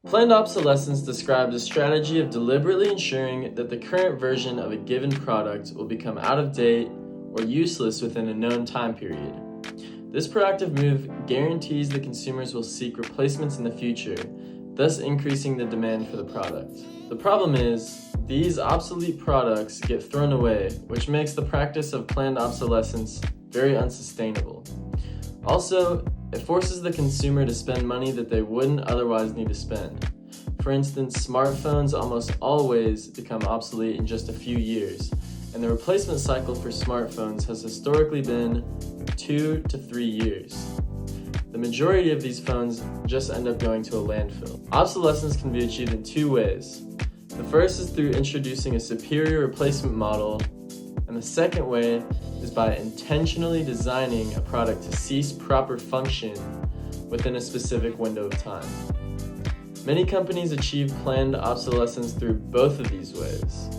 Planned obsolescence describes a strategy of deliberately ensuring that the current version of a given product will become out of date or useless within a known time period. This proactive move guarantees that consumers will seek replacements in the future, thus increasing the demand for the product. The problem is, these obsolete products get thrown away, which makes the practice of planned obsolescence very unsustainable. Also, it forces the consumer to spend money that they wouldn't otherwise need to spend. For instance, smartphones almost always become obsolete in just a few years, and the replacement cycle for smartphones has historically been 2 to 3 years. The majority of these phones just end up going to a landfill. Obsolescence can be achieved in two ways. The first is through introducing a superior replacement model, and the second way is by intentionally designing a product to cease proper function within a specific window of time. Many companies achieve planned obsolescence through both of these ways,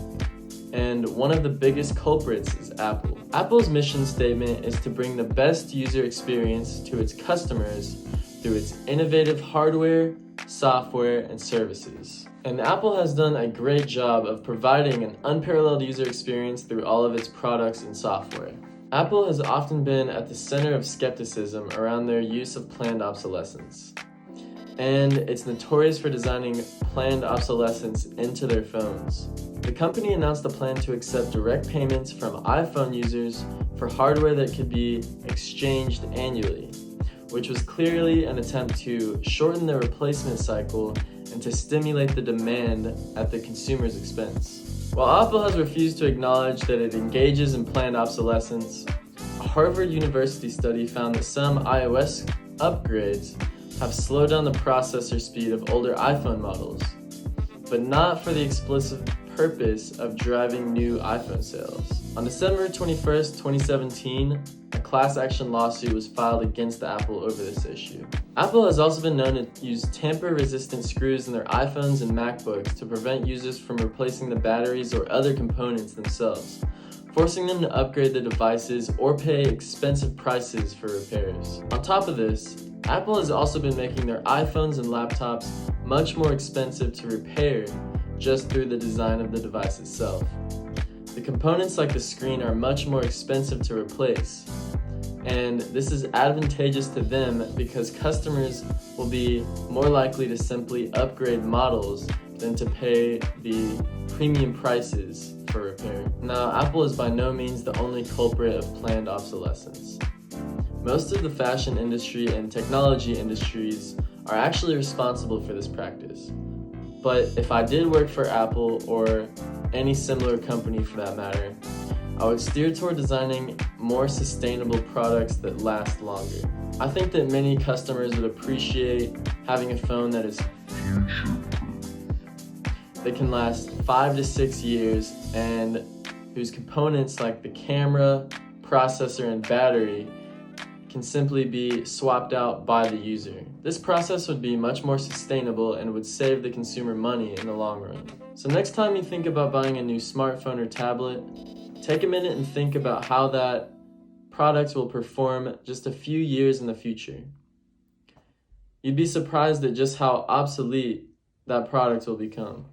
and one of the biggest culprits is Apple. Apple's mission statement is to bring the best user experience to its customers through its innovative hardware, software, and services. And Apple has done a great job of providing an unparalleled user experience through all of its products and software. Apple has often been at the center of skepticism around their use of planned obsolescence, and it's notorious for designing planned obsolescence into their phones. The company announced a plan to accept direct payments from iPhone users for hardware that could be exchanged annually, which was clearly an attempt to shorten the replacement cycle and to stimulate the demand at the consumer's expense. While Apple has refused to acknowledge that it engages in planned obsolescence, a Harvard University study found that some iOS upgrades have slowed down the processor speed of older iPhone models, but not for the explicit purpose of driving new iPhone sales. On December 21st, 2017, a class action lawsuit was filed against Apple over this issue. Apple has also been known to use tamper-resistant screws in their iPhones and MacBooks to prevent users from replacing the batteries or other components themselves, forcing them to upgrade their devices or pay expensive prices for repairs. On top of this, Apple has also been making their iPhones and laptops much more expensive to repair just through the design of the device itself. The components like the screen are much more expensive to replace, and this is advantageous to them because customers will be more likely to simply upgrade models than to pay the premium prices for repair. Now, Apple is by no means the only culprit of planned obsolescence. Most of the fashion industry and technology industries are actually responsible for this practice. But if I did work for Apple or any similar company for that matter, I would steer toward designing more sustainable products that last longer. I think that many customers would appreciate having a phone that is that can last 5 to 6 years and whose components like the camera, processor, and battery can simply be swapped out by the user. This process would be much more sustainable and would save the consumer money in the long run. So next time you think about buying a new smartphone or tablet, take a minute and think about how that product will perform just a few years in the future. You'd be surprised at just how obsolete that product will become.